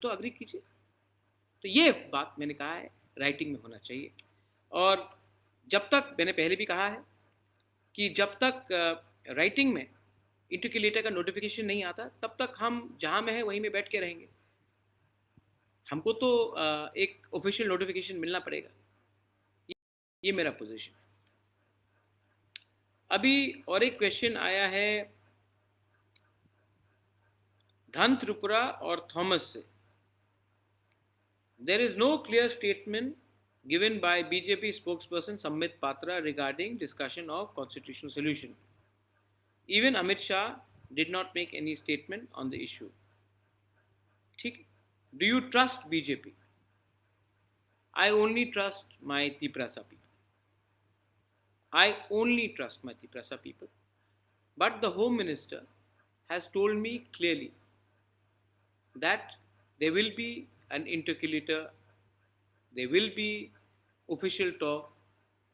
तो अग्री कीजिए। तो ये बात मैंने कहा है राइटिंग में होना चाहिए। और जब तक, मैंने पहले भी कहा है कि जब तक राइटिंग में इंटरक्यूलेटर का नोटिफिकेशन नहीं आता, तब तक हम जहाँ में है वहीं में बैठ के रहेंगे। हमको तो एक ऑफिशियल नोटिफिकेशन मिलना पड़ेगा। ये मेरा पोजीशन। अभी और एक क्वेश्चन आया है धन त्रिपुरा और थॉमस से। There is no clear statement given by BJP spokesperson Sambit Patra regarding discussion of constitutional solution. Even Amit Shah did not make any statement on the issue. ठीक? Do you trust BJP? I only trust my Tiprasa people. I only trust my Tiprasa people. But the Home Minister has told me clearly that there will be an interlocutor, there will be official talk,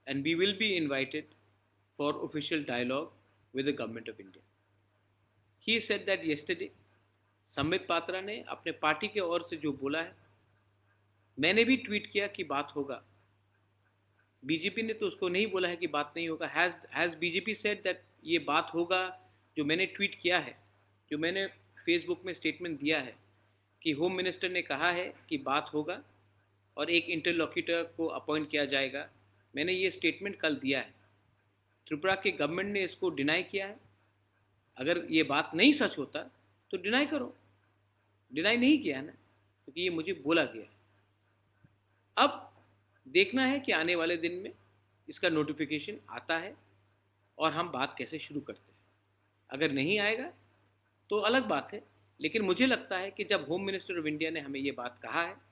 and we will be invited for official dialogue with the government of India. He said that yesterday. Sambit Patra ने अपने party के ओर से जो बोला है, मैंने भी tweet किया कि बात होगा। बीजेपी ने तो उसको नहीं बोला है कि बात नहीं होगा। हैज़ बीजेपी सेड दैट ये बात होगा? जो मैंने ट्वीट किया है, जो मैंने फेसबुक में स्टेटमेंट दिया है कि होम मिनिस्टर ने कहा है कि बात होगा और एक इंटरलॉक्यूटर को अपॉइंट किया जाएगा, मैंने ये स्टेटमेंट कल दिया है। त्रिपुरा के गवर्नमेंट ने इसको डिनाई किया है। अगर ये बात नहीं सच होता तो डिनाई करो, डिनाई नहीं किया है ना, क्योंकि ये मुझे बोला गया है। अब देखना है कि आने वाले दिन में इसका नोटिफिकेशन आता है और हम बात कैसे शुरू करते हैं। अगर नहीं आएगा तो अलग बात है, लेकिन मुझे लगता है कि जब होम मिनिस्टर ऑफ इंडिया ने हमें ये बात कहा है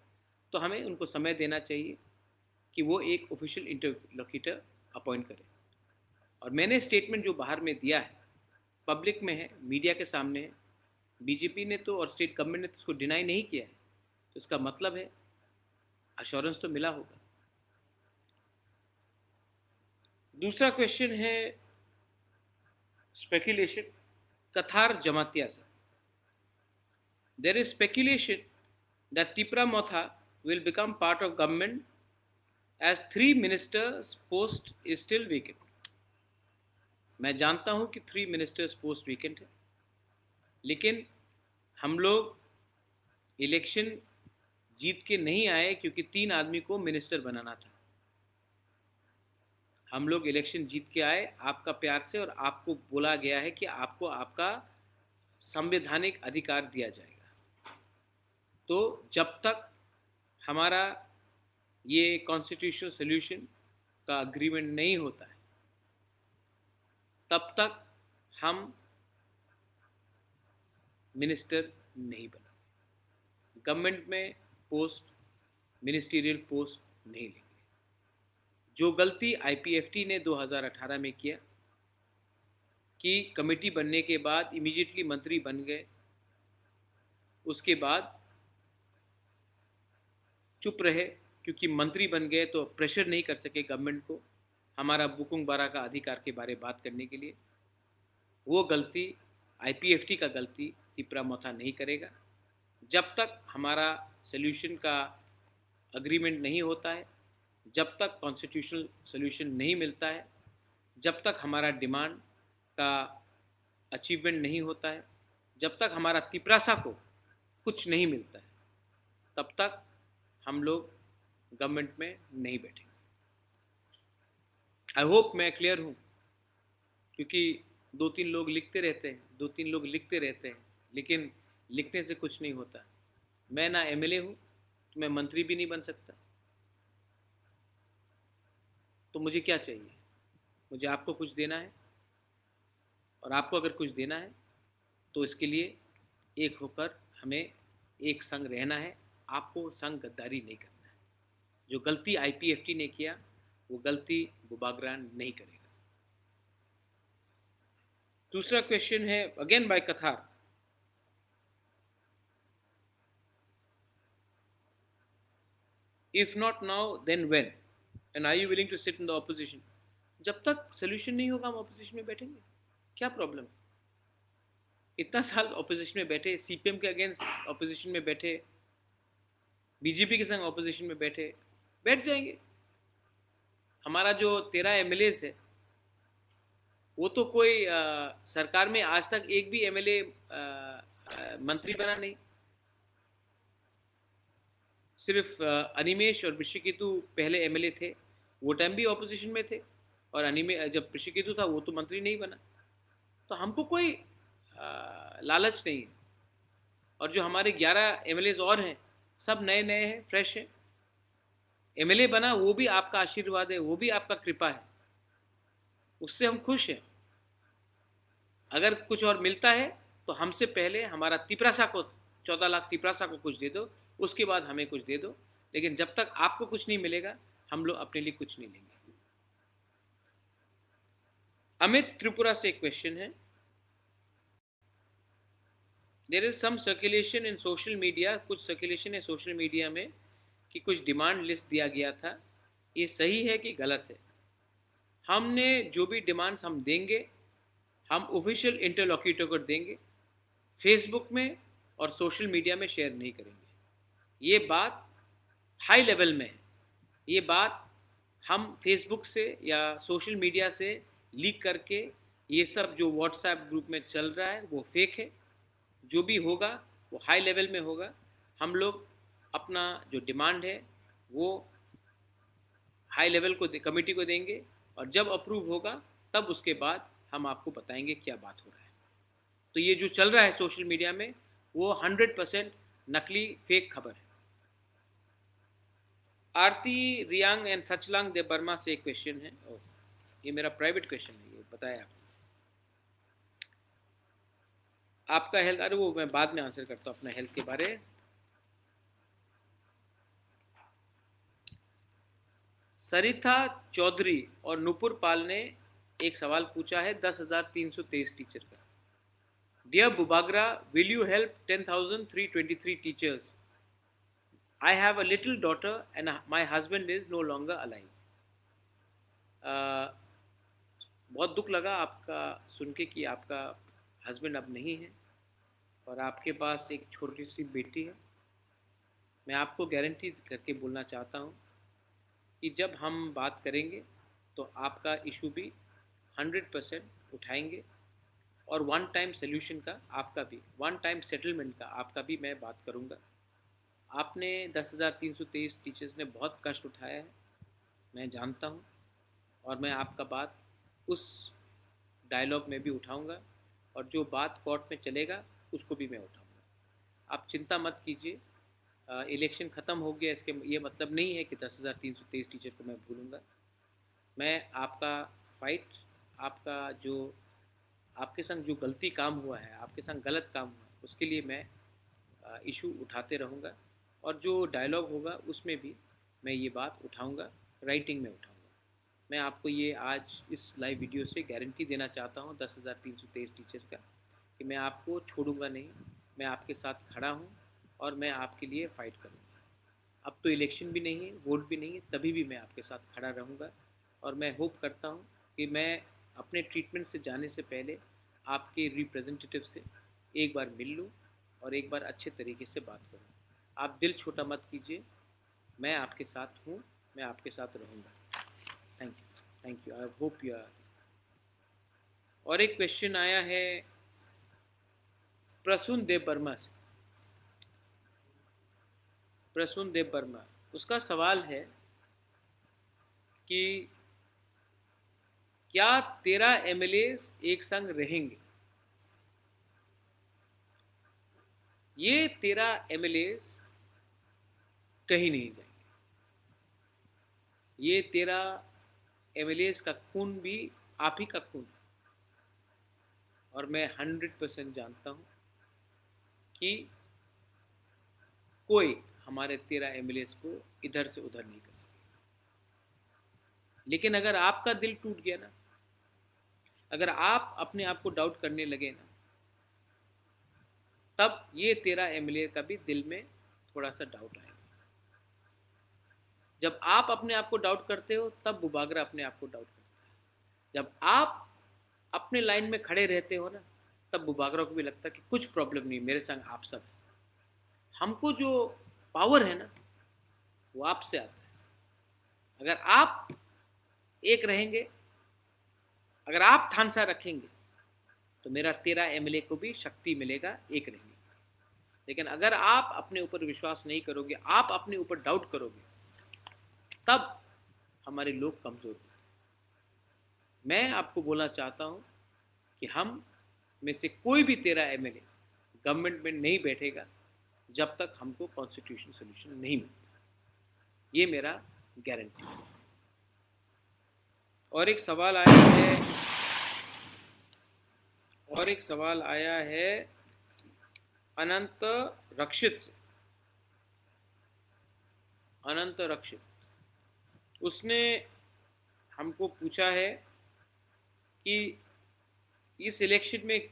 तो हमें उनको समय देना चाहिए कि वो एक ऑफिशियल इंटरलोक्यूटर अपॉइंट करें। और मैंने स्टेटमेंट जो बाहर में दिया है, पब्लिक में है, मीडिया के सामने है, बीजेपी ने तो और स्टेट गवर्नमेंट ने तो उसको डिनाई नहीं किया है, तो इसका मतलब है अश्योरेंस तो मिला होगा। दूसरा क्वेश्चन है स्पेकुलेशन, कथार जमातिया से। There is speculation that Tipra Motha will become part of government as 3 ministers post is still vacant. मैं जानता हूं कि 3 ministers post vacant है, लेकिन हम लोग इलेक्शन जीत के नहीं आए क्योंकि 3 आदमी को मिनिस्टर बनाना था। हम लोग इलेक्शन जीत के आए आपका प्यार से, और आपको बोला गया है कि आपको आपका संवैधानिक अधिकार दिया जाएगा। तो जब तक हमारा ये कॉन्स्टिट्यूशनल सोल्यूशन का अग्रीमेंट नहीं होता है, तब तक हम मिनिस्टर नहीं बनेंगे। गवर्नमेंट में पोस्ट, मिनिस्टीरियल पोस्ट नहीं लेंगे। जो गलती आईपीएफटी ने 2018 में किया कि कमेटी बनने के बाद इमीडिएटली मंत्री बन गए, उसके बाद चुप रहे क्योंकि मंत्री बन गए तो प्रेशर नहीं कर सके गवर्नमेंट को हमारा बुकुंग बारा का अधिकार के बारे में बात करने के लिए। वो गलती आईपीएफटी का गलती तिपरा मोथा नहीं करेगा। जब तक हमारा सोल्यूशन का अग्रीमेंट नहीं होता है, जब तक कॉन्स्टिट्यूशनल सोल्यूशन नहीं मिलता है, जब तक हमारा डिमांड का अचीवमेंट नहीं होता है, जब तक हमारा तिपरासा को कुछ नहीं मिलता है, तब तक हम लोग गवर्नमेंट में नहीं बैठेंगे। आई होप मैं क्लियर हूँ, क्योंकि 2-3 लोग लिखते रहते हैं, लेकिन लिखने से कुछ नहीं होता। मैं ना एमएलए हूँ तो मैं मंत्री भी नहीं बन सकता। तो मुझे क्या चाहिए? मुझे आपको कुछ देना है, और आपको अगर कुछ देना है तो इसके लिए एक होकर हमें एक संग रहना है। आपको संग गद्दारी नहीं करना है। जो गलती आईपीएफटी ने किया वो गलती बुबागरान नहीं करेगा। दूसरा क्वेश्चन है again by Kathar. If not now then when and are you willing to sit in the opposition? जब तक सोल्यूशन नहीं होगा हम ऑपोजिशन में बैठेंगे। क्या प्रॉब्लम? इतना साल ऑपोजिशन में बैठे, सीपीएम के अगेंस्ट ऑपोजिशन में बैठे, बीजेपी के संग ऑपोजिशन में बैठ जाएंगे। हमारा जो 13 एमएलए है वो तो कोई सरकार में आज तक एक भी एमएलए मंत्री बना नहीं। सिर्फ अनिमेश और ऋषिकेतु पहले एमएलए थे, वो टाइम भी ऑपोजिशन में थे, और जब ऋषिकेतु था वो तो मंत्री नहीं बना। तो हमको कोई लालच नहीं है। और जो हमारे 11 एमएलए और हैं सब नए नए हैं, फ्रेश हैं। एमएलए बना वो भी आपका आशीर्वाद है, वो भी आपका कृपा है, उससे हम खुश हैं। अगर कुछ और मिलता है तो हमसे पहले हमारा तिपरासा को 14 लाख तिपरासा को कुछ दे दो, उसके बाद हमें कुछ दे दो। लेकिन जब तक आपको कुछ नहीं मिलेगा हम लोग अपने लिए कुछ नहीं लेंगे। अमित त्रिपुरा से एक क्वेश्चन है। There is some circulation in social media, कुछ सर्कुलेशन है सोशल मीडिया में कि कुछ डिमांड लिस्ट दिया गया था, ये सही है कि गलत है? हमने जो भी डिमांड्स हम देंगे हम ऑफिशियल इंटरलॉक्यूटर को देंगे, फेसबुक में और सोशल मीडिया में शेयर नहीं करेंगे। ये बात हाई लेवल में है। ये बात हम फेसबुक से या सोशल मीडिया से लीक करके, ये सब जो व्हाट्सएप ग्रुप में चल रहा है वो फेक है। जो भी होगा वो हाई लेवल में होगा। हम लोग अपना जो डिमांड है वो हाई लेवल को कमेटी को देंगे, और जब अप्रूव होगा तब उसके बाद हम आपको बताएंगे क्या बात हो रहा है। तो ये जो चल रहा है सोशल मीडिया में वो 100% नकली फेक खबर है। आरती Reang and Sachlang they Burma से एक क्वेश्चन है। ये मेरा प्राइवेट क्वेश्चन है, ये बताया आपका हेल्थ, अरे वो मैं बाद में आंसर करता हूँ अपना हेल्थ के बारे। सरिता चौधरी और नुपुर पाल ने एक सवाल पूछा है 10,323 टीचर का। Dear Bubagra, will you help 10,323 teachers? I have a little daughter and my husband is no longer alive. बहुत दुख लगा आपका सुन के कि आपका हस्बैंड अब नहीं है और आपके पास एक छोटी सी बेटी है। मैं आपको गारंटी करके बोलना चाहता हूँ कि जब हम बात करेंगे तो आपका इशू भी 100% उठाएंगे, और वन टाइम सोल्यूशन का आपका भी, वन टाइम सेटलमेंट का आपका भी मैं बात करूँगा। आपने 10,323 टीचर्स ने बहुत कष्ट उठाया है, मैं जानता हूँ, और मैं आपका बात उस डायलॉग में भी उठाऊँगा, और जो बात कोर्ट में चलेगा उसको भी मैं उठाऊँगा। आप चिंता मत कीजिए। इलेक्शन ख़त्म हो गया, इसके ये मतलब नहीं है कि 10,323 टीचर को मैं भूलूँगा। मैं आपका फाइट, आपका जो आपके संग जो गलती काम हुआ है, आपके संग गलत काम हुआ है, उसके लिए मैं इशू उठाते रहूँगा, और जो डायलॉग होगा उसमें भी मैं ये बात उठाऊँगा, राइटिंग में उठाऊँगा। मैं आपको ये आज इस लाइव वीडियो से गारंटी देना चाहता हूँ 10,323 टीचर का कि मैं आपको छोड़ूंगा नहीं, मैं आपके साथ खड़ा हूँ और मैं आपके लिए फ़ाइट करूँगा। अब तो इलेक्शन भी नहीं है, वोट भी नहीं है, तभी भी मैं आपके साथ खड़ा रहूँगा। और मैं होप करता हूँ कि मैं अपने ट्रीटमेंट से जाने से पहले आपके रिप्रेजेंटेटिव से एक बार मिल लूँ और एक बार अच्छे तरीके से बात करूँ। आप दिल छोटा मत कीजिए, मैं आपके साथ हूँ, मैं आपके साथ रहूँगा। Thank you, I hope you are. और एक क्वेश्चन आया है प्रसून देव वर्मा से। प्रसून देव वर्मा, उसका सवाल है कि क्या 13 एमएलएस एक संग रहेंगे? ये 13 एमएलएस कहीं नहीं जाएंगे। ये 13 एमएलएस का खून भी आप ही का खून है, और मैं 100% जानता हूँ कि कोई हमारे 13 एमएलएस को इधर से उधर नहीं कर सके। लेकिन अगर आपका दिल टूट गया ना, अगर आप अपने आप को डाउट करने लगे ना, तब ये 13 एमएलए का भी दिल में थोड़ा सा डाउट आएगा। जब आप अपने आप को डाउट करते हो तब बुबागरा अपने आप को डाउट करता है। जब आप अपने लाइन में खड़े रहते हो ना, तब बुबागरा को भी लगता है कि कुछ प्रॉब्लम नहीं, मेरे संग आप सब। हमको जो पावर है ना, वो आपसे आता है। अगर आप एक रहेंगे, अगर आप थानसा रखेंगे, तो मेरा 13 एमएलए को भी शक्ति मिलेगा एक रहने की। लेकिन अगर आप अपने ऊपर विश्वास नहीं करोगे, आप अपने ऊपर डाउट करोगे, तब हमारे लोग कमजोर होंगे। मैं आपको बोलना चाहता हूं कि हम में से कोई भी 13 एमएलए गवर्नमेंट में नहीं बैठेगा जब तक हमको कॉन्स्टिट्यूशन सोल्यूशन नहीं मिलता। ये मेरा गारंटी है। और एक सवाल आया है अनंत रक्षित से। अनंत रक्षित, उसने हमको पूछा है कि इस इलेक्शन में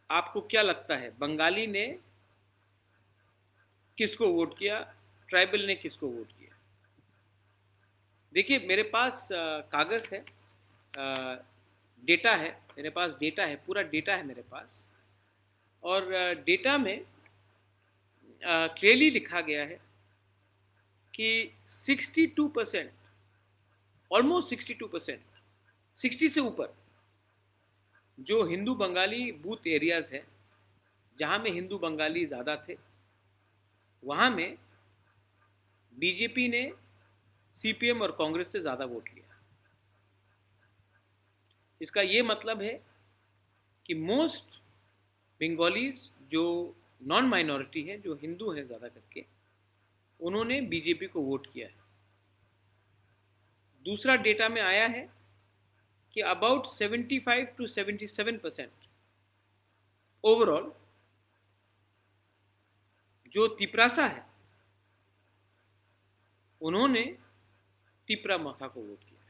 आपको क्या लगता है, बंगाली ने किसको वोट किया, ट्राइबल ने किसको वोट किया। देखिए, मेरे पास कागज़ है, डेटा है, मेरे पास डेटा है, पूरा डेटा है मेरे पास। और डेटा में क्लियरली लिखा गया है कि 62%, ऑलमोस्ट 62%, 60 से ऊपर जो हिंदू बंगाली बूथ एरियाज़ हैं, जहाँ में हिंदू बंगाली ज़्यादा थे, वहाँ में बीजेपी ने सीपीएम और कांग्रेस से ज़्यादा वोट लिया। इसका ये मतलब है कि मोस्ट बंगालीज जो नॉन माइनॉरिटी हैं, जो हिंदू हैं ज़्यादा करके, उन्होंने बीजेपी को वोट किया है। दूसरा डेटा में आया है कि अबाउट 75 to 77% ओवरऑल जो तिपरासा है, उन्होंने तिपरा मथा को वोट किया है।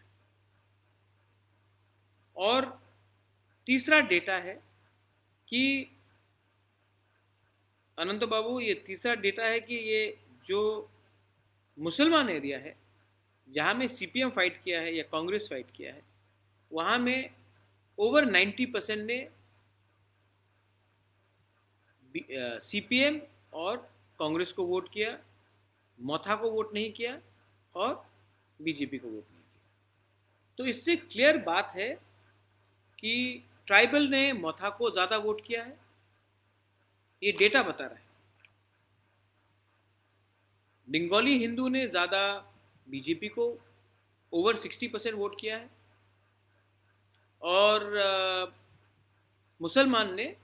और तीसरा डेटा है कि अनंत बाबू, ये तीसरा डेटा है कि ये जो मुसलमान एरिया है, जहाँ में सीपीएम फाइट किया है या कांग्रेस फाइट किया है, वहाँ में ओवर 90% ने सीपीएम और कांग्रेस को वोट किया, मोथा को वोट नहीं किया और बीजेपी को वोट नहीं किया। तो इससे क्लियर बात है कि ट्राइबल ने मोथा को ज़्यादा वोट किया है, ये डेटा बता रहा है। बंगाली हिंदू ने ज़्यादा बीजेपी को ओवर 60% वोट किया है, और मुसलमान ने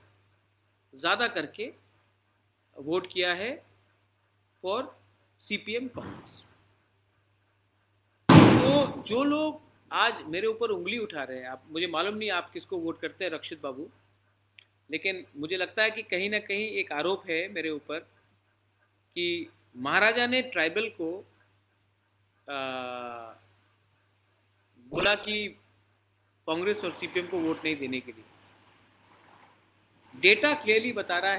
ज़्यादा करके वोट किया है फॉर सीपीएम कांग्रेस। तो जो लोग आज मेरे ऊपर उंगली उठा रहे हैं, आप, मुझे मालूम नहीं आप किसको वोट करते हैं रक्षित बाबू, लेकिन मुझे लगता है कि कहीं ना कहीं एक आरोप है मेरे ऊपर कि महाराजा ने ट्राइबल को बोला कि कांग्रेस और सीपीएम को वोट नहीं देने के लिए। डेटा क्लियरली बता रहा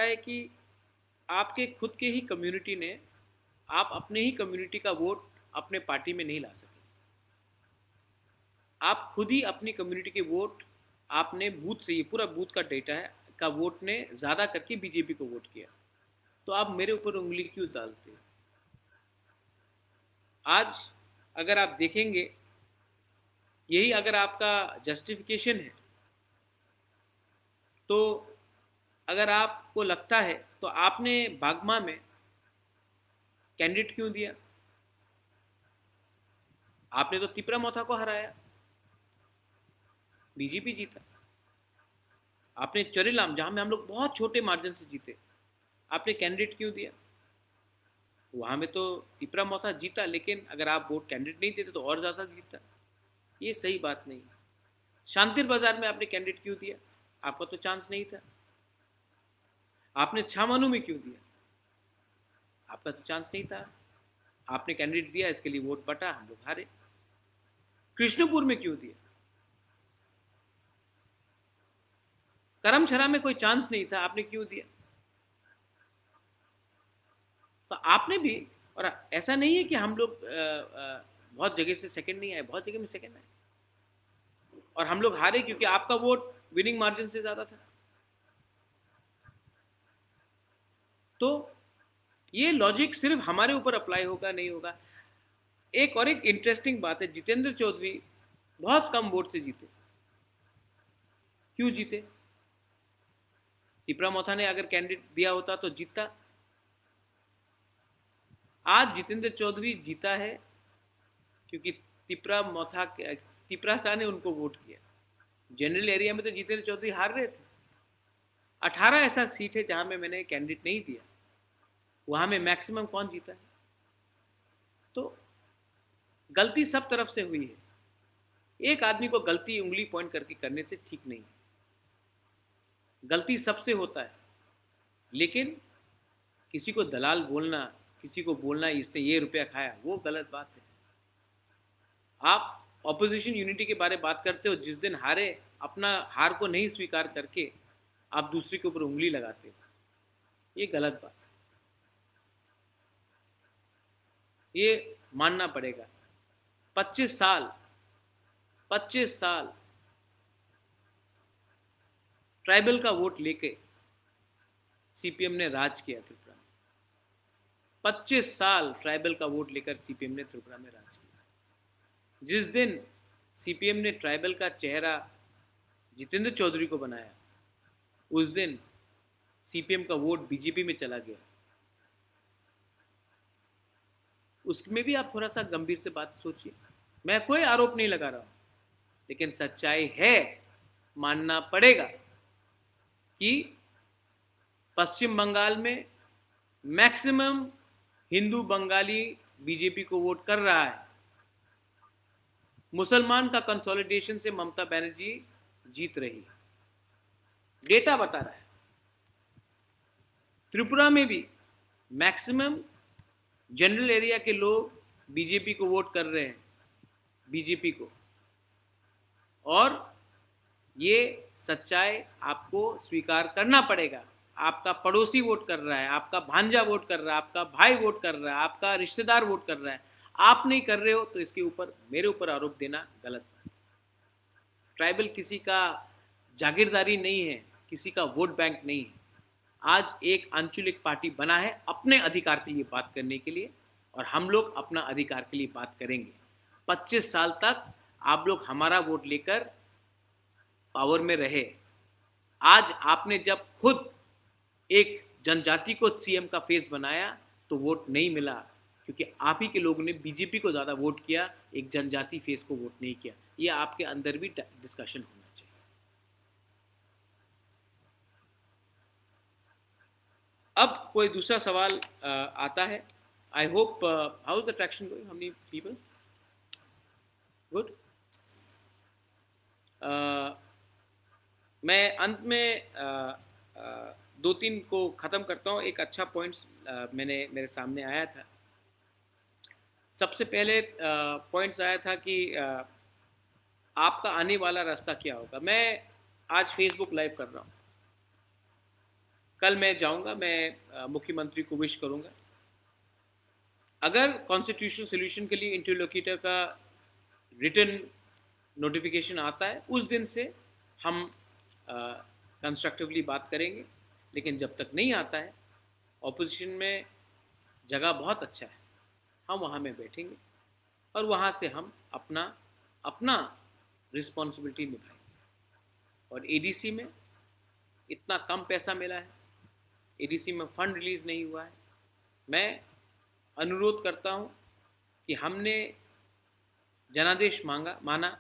है कि आपके खुद के ही कम्युनिटी ने, आप अपने ही कम्युनिटी का वोट अपने पार्टी में नहीं ला सके। आप खुद ही अपनी कम्युनिटी के वोट आपने बूथ से, ये पूरा बूथ का डेटा है, का वोट ने ज़्यादा करके बीजेपी को वोट किया। तो आप मेरे ऊपर उंगली क्यों डालते हो? आज अगर आप देखेंगे, यही अगर आपका जस्टिफिकेशन है, तो अगर आपको लगता है तो आपने बागमा में कैंडिडेट क्यों दिया? आपने तो तिपरा मोथा को हराया, बीजेपी जीता। आपने चोरीलाम, जहां में हम लोग बहुत छोटे मार्जिन से जीते, आपने कैंडिडेट क्यों दिया? वहां में तो तिपरा मोथा जीता, लेकिन अगर आप वोट कैंडिडेट नहीं देते तो और ज़्यादा जीता। ये सही बात नहीं। शांतिर बाजार में आपने कैंडिडेट क्यों दिया? आपका तो चांस नहीं था। आपने छामानू में क्यों दिया? आपका तो चांस नहीं था। आपने कैंडिडेट दिया, इसके लिए वोट बटा, हम लोग हारे। कृष्णपुर में क्यों दिया? करमछरा में कोई चांस नहीं था, आपने क्यों दिया? तो आपने भी, और ऐसा नहीं है कि हम लोग बहुत जगह से सेकंड नहीं आए, बहुत जगह में सेकंड आए, और हम लोग हारे क्योंकि आपका वोट विनिंग मार्जिन से ज़्यादा था। तो ये लॉजिक सिर्फ हमारे ऊपर अप्लाई होगा नहीं होगा। एक इंटरेस्टिंग बात है, जितेंद्र चौधरी बहुत कम वोट से जीते। क्यों जीते? तिपरा मोथा ने अगर कैंडिडेट दिया होता तो जीतता। आज जितेंद्र चौधरी जीता है क्योंकि तिपरा शाह ने उनको वोट किया। जनरल एरिया में तो जितेंद्र चौधरी हार रहे थे। 18 ऐसा सीट है जहां में मैंने कैंडिडेट नहीं दिया, वहां में मैक्सिमम कौन जीता है? तो गलती सब तरफ से हुई है। एक आदमी को गलती उंगली पॉइंट करके करने से ठीक नहीं है। गलती सबसे होता है, लेकिन किसी को दलाल बोलना, किसी को बोलना इसने ये रुपया खाया, वो गलत बात है। आप ऑपोजिशन यूनिटी के बारे में बात करते हो, जिस दिन हारे अपना हार को नहीं स्वीकार करके आप दूसरे के ऊपर उंगली लगाते हो, ये गलत बात है। ये मानना पड़ेगा। 25 साल ट्राइबल का वोट लेके सीपीएम ने राज किया त्रिपुरा में। 25 साल ट्राइबल का वोट लेकर सीपीएम ने त्रिपुरा में राज किया। जिस दिन सीपीएम ने ट्राइबल का चेहरा जितेंद्र चौधरी को बनाया, उस दिन सीपीएम का वोट बीजेपी में चला गया। उसमें भी आप थोड़ा सा गंभीर से बात सोचिए। मैं कोई आरोप नहीं लगा रहा हूं, लेकिन सच्चाई है, मानना पड़ेगा कि पश्चिम बंगाल में मैक्सिमम हिंदू बंगाली बीजेपी को वोट कर रहा है। मुसलमान का कंसोलिडेशन से ममता बनर्जी जीत रही है, डेटा बता रहा है। त्रिपुरा में भी मैक्सिमम जनरल एरिया के लोग बीजेपी को वोट कर रहे हैं, बीजेपी को। और ये सच्चाई आपको स्वीकार करना पड़ेगा। आपका पड़ोसी वोट कर रहा है, आपका भांजा वोट कर रहा है, आपका भाई वोट कर रहा है, आपका रिश्तेदार वोट कर रहा है, आप नहीं कर रहे हो तो इसके ऊपर मेरे ऊपर आरोप देना गलत है। ट्राइबल किसी का जागीरदारी नहीं है, किसी का वोट बैंक नहीं है। आज एक आंचलिक पार्टी बना है अपने अधिकार के लिए बात करने के लिए, और हम लोग अपना अधिकार के लिए बात करेंगे। 25 साल तक आप लोग हमारा वोट लेकर पावर में रहे। आज आपने जब खुद एक जनजाति को सीएम का फेस बनाया तो वोट नहीं मिला, क्योंकि आप ही के लोगों ने बीजेपी को ज़्यादा वोट किया, एक जनजाति फेस को वोट नहीं किया। ये आपके अंदर भी डिस्कशन होना चाहिए। अब कोई दूसरा सवाल आता है। I hope how is the traction going, how many people? Good. मैं अंत में 2-3 को ख़त्म करता हूँ। एक अच्छा पॉइंट्स मेरे सामने आया था। सबसे पहले पॉइंट्स आया था कि आपका आने वाला रास्ता क्या होगा। मैं आज फेसबुक लाइव कर रहा हूँ, कल मैं जाऊँगा, मैं मुख्यमंत्री को विश करूँगा। अगर कॉन्स्टिट्यूशनल सोल्यूशन के लिए इंटरलोक्यूटर का रिटन नोटिफिकेशन आता है, उस दिन से हम कंस्ट्रक्टिवली बात करेंगे। लेकिन जब तक नहीं आता है, ऑपोजिशन में जगह बहुत अच्छा है, हम वहाँ में बैठेंगे और वहाँ से हम अपना रिस्पॉन्सिबिलिटी निभाएंगे। और एडीसी में इतना कम पैसा मिला है, एडीसी में फंड रिलीज़ नहीं हुआ है। मैं अनुरोध करता हूँ कि हमने जनादेश माना।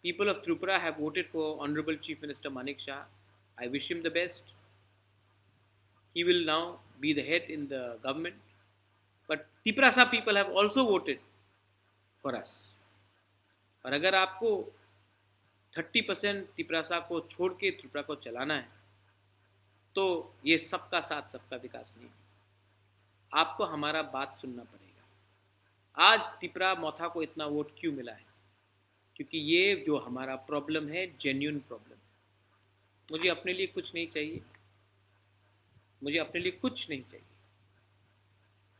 People of Tripura have voted for Honorable Chief Minister Manik Shah. I wish him the best. He will now be the head in the government. But Tiprasa people have also voted for us. और अगर आपको 30% तिपरासा को छोड़ के त्रिपुरा को चलाना है, तो ये सबका साथ सबका विकास नहीं है। आपको हमारा बात सुनना पड़ेगा। आज तिपरा मोथा को इतना वोट क्यों मिला है? क्योंकि ये जो हमारा प्रॉब्लम है, जेन्युइन प्रॉब्लम। मुझे अपने लिए कुछ नहीं चाहिए, मुझे अपने लिए कुछ नहीं चाहिए।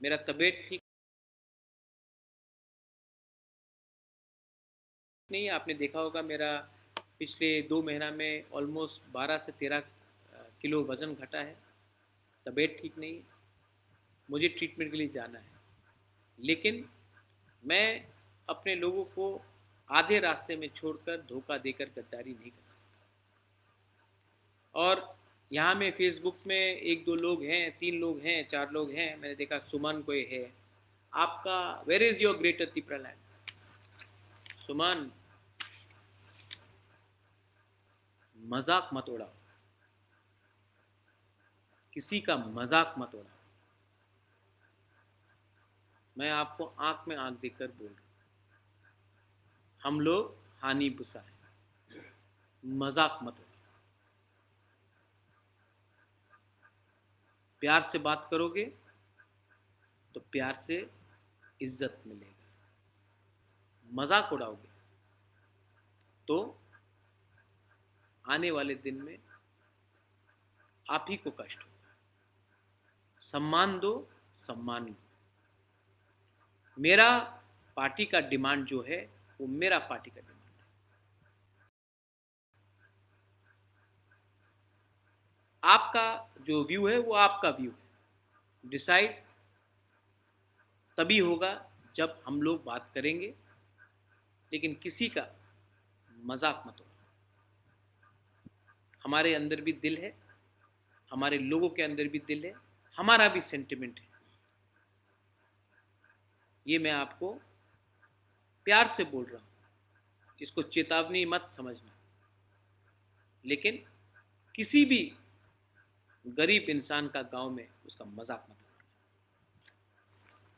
मेरा तबीयत ठीक नहीं है। आपने देखा होगा मेरा पिछले 2 महीना में ऑलमोस्ट 12 से 13 किलो वज़न घटा है। तबीयत ठीक नहीं है, मुझे ट्रीटमेंट के लिए जाना है, लेकिन मैं अपने लोगों को आधे रास्ते में छोड़कर धोखा देकर गद्दारी नहीं कर सकता। और यहाँ में फेसबुक में 1-2 लोग हैं, 3 लोग हैं, 4 लोग हैं, मैंने देखा सुमन कोई है, आपका वेयर इज़ योर ग्रेटर तिपरालैंड? सुमन, मजाक मत उड़ाओ, किसी का मजाक मत उड़ाओ। मैं आपको आंख में आंख देकर बोल रहा हूँ, हम लोग हानि बुसा है, मजाक मत उड़ाओ। प्यार से बात करोगे तो प्यार से इज्जत मिलेगा, मजाक उड़ाओगे तो आने वाले दिन में आप ही को कष्ट होगा। सम्मान दो, सम्मान लो। मेरा पार्टी का डिमांड जो है वो मेरा पार्टी का डिमांड है। आपका जो व्यू है वो आपका व्यू है। डिसाइड तभी होगा जब हम लोग बात करेंगे, लेकिन किसी का मजाक मत उड़ाओ। हमारे अंदर भी दिल है, हमारे लोगों के अंदर भी दिल है, हमारा भी सेंटिमेंट है। ये मैं आपको प्यार से बोल रहा हूँ, इसको चेतावनी मत समझना, लेकिन किसी भी गरीब इंसान का गांव में उसका मजाक मत उड़ाना।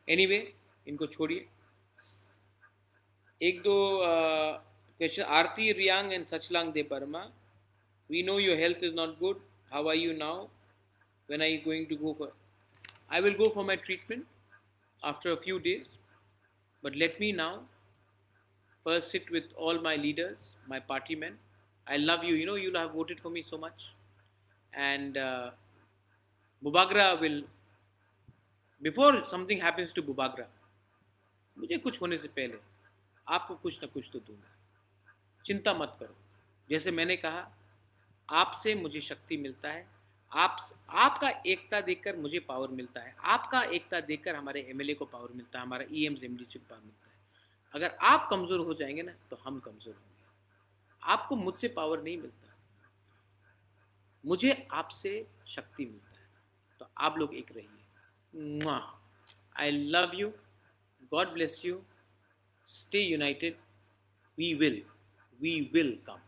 एनीवे, इनको छोड़िए। 1-2 question. Aarti Reang and Sachlang Debbarma, we know your health is not good, how are you now, when are you going to go for? I will go for my treatment after a few days, but let me now first sit with all my leaders, my party men. I love you, you have voted for me so much, and Bubagra will, before something happens to Bubagra, मुझे कुछ होने से पहले आपको कुछ ना कुछ तो दूंगा, चिंता मत करो। जैसे मैंने कहा, आपसे मुझे शक्ति मिलता है, आपका एकता देखकर मुझे पावर मिलता है, आपका एकता देखकर हमारे एमएलए को पावर मिलता है, हमारा ईएम्स एमडीसी को पावर मिलता है। अगर आप कमज़ोर हो जाएंगे ना तो हम कमज़ोर होंगे। आपको मुझसे पावर नहीं मिलता, मुझे आपसे शक्ति मिलता है, तो आप लोग एक रहिए। I love you, God bless you, stay united, we will come,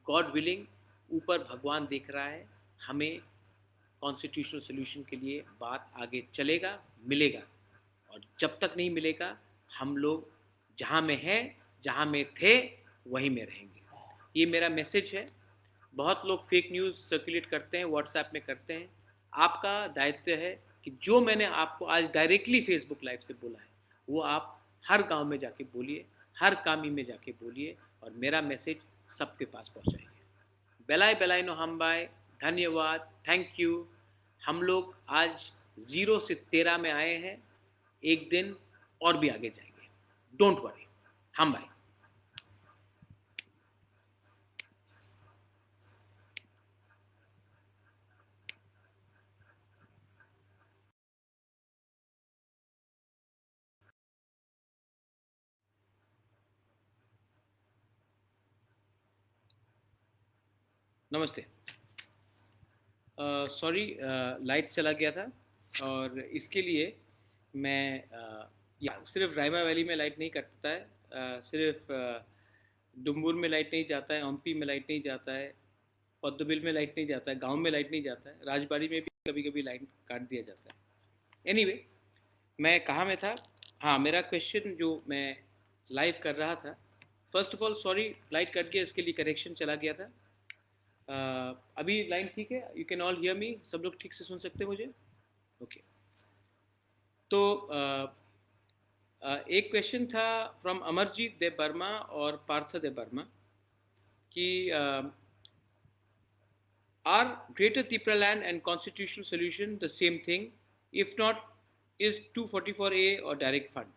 God willing. ऊपर भगवान देख रहा है, हमें कॉन्स्टिट्यूशनल सोल्यूशन के लिए बात आगे चलेगा, मिलेगा, और जब तक नहीं मिलेगा हम लोग जहाँ में हैं, जहाँ में थे, वहीं में रहेंगे। ये मेरा मैसेज है। बहुत लोग फेक न्यूज़ सर्कुलेट करते हैं, व्हाट्सएप में करते हैं। आपका दायित्व है कि जो मैंने आपको आज डायरेक्टली फेसबुक लाइव से बोला है वो आप हर गांव में जाके बोलिए, हर कामी में जाके बोलिए, और मेरा मैसेज सबके पास पहुंचाइए। बेलाय बेलाय नो हमबाय, धन्यवाद, थैंक यू। हम लोग आज 0 से 13 में आए हैं, एक दिन और भी आगे जाएंगे, डोंट वरी, हम बाय। नमस्ते। सॉरी, लाइट चला गया था, और इसके लिए मैं सिर्फ रायमा वैली में लाइट नहीं कटता है, सिर्फ डुम्बुर में लाइट नहीं जाता है, ओम्पी में लाइट नहीं जाता है, पद्दुबिल में लाइट नहीं जाता है, गांव में लाइट नहीं जाता है, राजबाड़ी में भी कभी कभी लाइट काट दिया जाता है। एनीवे, मैं कहाँ में था? हाँ, मेरा क्वेश्चन जो मैं लाइव कर रहा था, first of all sorry light cut गया, इसके लिए करेक्शन चला गया था। अभी लाइन ठीक है? You can all hear me? सब लोग ठीक से सुन सकते हैं मुझे? ओके। तो एक क्वेश्चन था फ्रॉम अमरजीत दे बर्मा और पार्थ दे बर्मा कि are greater Tipraland and constitutional solution the same thing? If not, is 244A और डायरेक्ट फंड?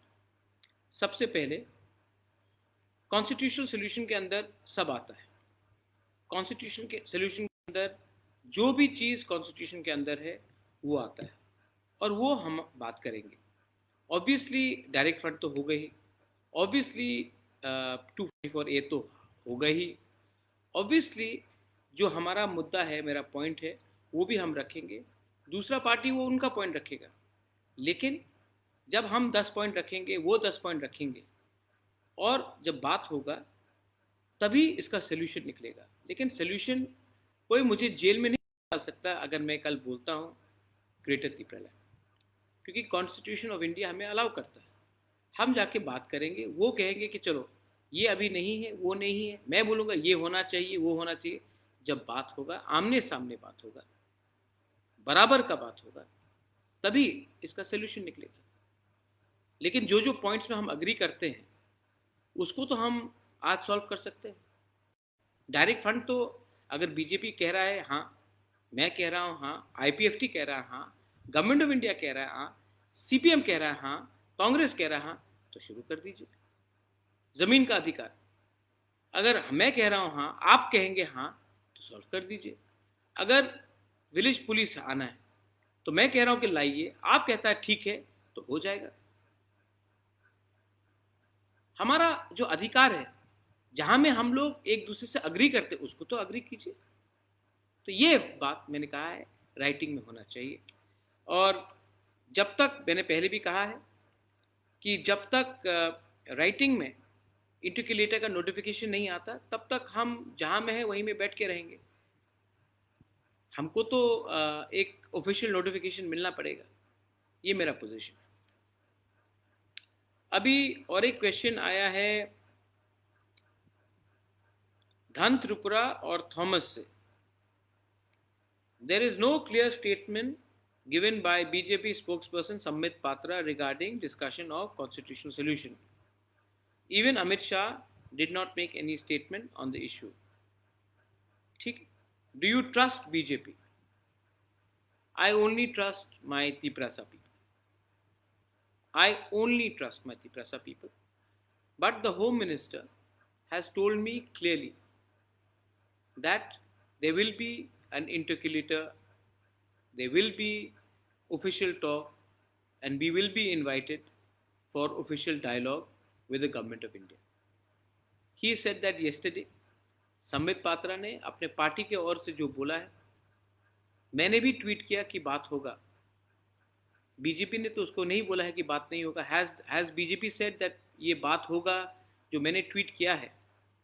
सबसे पहले कॉन्स्टिट्यूशनल सोल्यूशन के अंदर सब आता है। कॉन्स्टिट्यूशन के सोल्यूशन के अंदर जो भी चीज़ कॉन्स्टिट्यूशन के अंदर है वो आता है और वो हम बात करेंगे। ऑब्वियसली डायरेक्ट फंड तो हो गई, ऑब्वियसली 244A तो हो गई ही, ऑब्वियसली जो हमारा मुद्दा है, मेरा पॉइंट है, वो भी हम रखेंगे। दूसरा पार्टी वो उनका पॉइंट रखेगा, लेकिन जब हम 10 पॉइंट रखेंगे, वो 10 पॉइंट रखेंगे, और जब बात होगा तभी इसका सोल्यूशन निकलेगा। लेकिन सोल्यूशन कोई मुझे जेल में नहीं डाल सकता अगर मैं कल बोलता हूँ ग्रेटर त्रिपुरा लैंड, क्योंकि कॉन्स्टिट्यूशन ऑफ इंडिया हमें अलाउ करता है। हम जाके बात करेंगे, वो कहेंगे कि चलो ये अभी नहीं है, वो नहीं है, मैं बोलूँगा ये होना चाहिए, वो होना चाहिए। जब बात होगा, आमने सामने बात होगा, बराबर का बात होगा, तभी इसका सोल्यूशन निकलेगा। लेकिन जो जो पॉइंट्स में हम अग्री करते हैं उसको तो हम आज सॉल्व कर सकते हैं। डायरेक्ट फंड तो अगर बीजेपी कह रहा है हाँ, मैं कह रहा हूँ हाँ, आईपीएफटी कह रहा है हाँ, गवर्नमेंट ऑफ इंडिया कह रहा है हाँ, सीपीएम कह रहा है हाँ, कांग्रेस कह रहा है हाँ, तो शुरू कर दीजिए। जमीन का अधिकार, अगर मैं कह रहा हूँ हाँ, आप कहेंगे हाँ, तो सॉल्व कर दीजिए। अगर विलेज पुलिस आना है तो मैं कह रहा हूँ कि लाइए, आप कहता है ठीक है, तो हो जाएगा। हमारा जो अधिकार है, जहां में हम लोग एक दूसरे से अग्री करते उसको तो अग्री कीजिए। तो ये बात मैंने कहा है राइटिंग में होना चाहिए। और जब तक, मैंने पहले भी कहा है कि जब तक राइटिंग में इंटरक्यूलेटर का नोटिफिकेशन नहीं आता, तब तक हम जहां में है वहीं में बैठ के रहेंगे। हमको तो एक ऑफिशियल नोटिफिकेशन मिलना पड़ेगा, ये मेरा पोजीशन। अभी और एक क्वेश्चन आया है धन त्रिपुरा और थॉमस से। There is no clear statement given by BJP spokesperson Sambit Patra regarding discussion of constitutional solution. Even Amit Shah did not make any statement on the issue. ठीक, do you trust BJP? I only trust my Tiprasa people. I only trust my Tiprasa people. But the Home Minister has told me clearly that there will be an interlocutor, there will be official talk, and we will be invited for official dialogue with the government of India. He said that yesterday. Sambit Patra ने अपने party के ओर से जो बोला है, मैंने भी tweet किया कि बात होगा। बीजेपी ने तो उसको नहीं बोला है कि बात नहीं होगा। हैज़ बीजेपी सेड दैट ये बात होगा? जो मैंने ट्वीट किया है,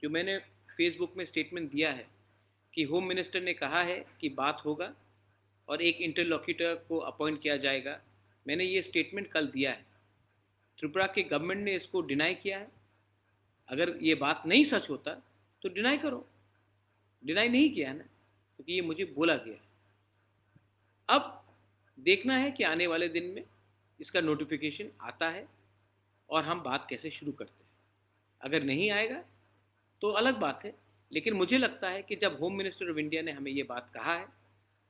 जो मैंने फेसबुक में स्टेटमेंट दिया है कि होम मिनिस्टर ने कहा है कि बात होगा और एक इंटरलॉक्यूटर को अपॉइंट किया जाएगा, मैंने ये स्टेटमेंट कल दिया है। त्रिपुरा के गवर्नमेंट ने इसको डिनाई किया है। अगर ये बात नहीं सच होता तो डिनाई करो, डिनाई नहीं किया है ना, क्योंकि ये मुझे बोला गया है। अब देखना है कि आने वाले दिन में इसका नोटिफिकेशन आता है और हम बात कैसे शुरू करते हैं। अगर नहीं आएगा तो अलग बात है, लेकिन मुझे लगता है कि जब होम मिनिस्टर ऑफ इंडिया ने हमें ये बात कहा है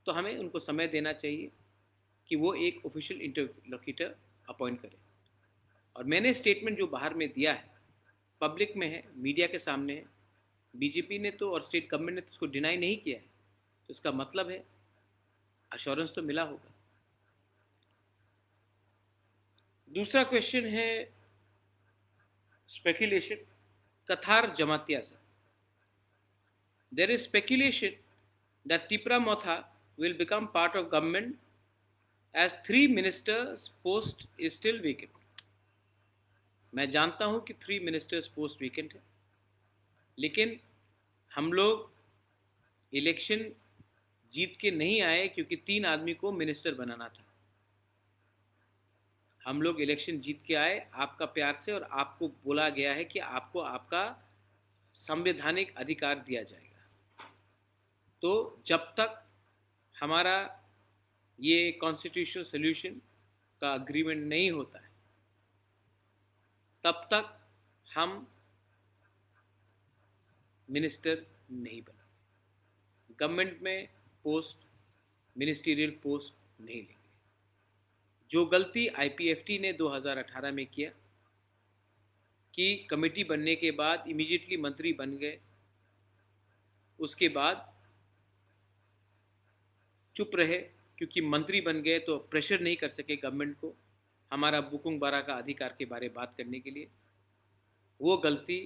तो हमें उनको समय देना चाहिए कि वो एक ऑफिशियल इंटरलोक्यूटर अपॉइंट करें। और मैंने स्टेटमेंट जो बाहर में दिया है, पब्लिक में है, मीडिया के सामने है, बीजेपी ने तो और स्टेट गवर्नमेंट ने तो उसको डिनाई नहीं किया है, तो इसका मतलब है अश्योरेंस तो मिला होगा। दूसरा क्वेश्चन है स्पेकुलेशन, कथार जमातिया से। There is speculation that Tripura Motha will become part of government as 3 ministers post is still vacant. मैं जानता हूं कि 3 ministers post vacant है, लेकिन हम लोग इलेक्शन जीत के नहीं आए क्योंकि 3 आदमी को मिनिस्टर बनाना था। हम लोग इलेक्शन जीत के आए आपका प्यार से, और आपको बोला गया है कि आपको आपका संवैधानिक अधिकार दिया जाएगा। तो जब तक हमारा ये कॉन्स्टिट्यूशनल सोल्यूशन का अग्रीमेंट नहीं होता है, तब तक हम मिनिस्टर नहीं बनेंगे। गवर्नमेंट में पोस्ट, मिनिस्टीरियल पोस्ट नहीं लेंगे। जो गलती आईपीएफटी ने 2018 में किया कि कमेटी बनने के बाद इमीडिएटली मंत्री बन गए, उसके बाद चुप रहे, क्योंकि मंत्री बन गए तो प्रेशर नहीं कर सके गवर्नमेंट को हमारा बुकुंग बारा का अधिकार के बारे में बात करने के लिए। वो गलती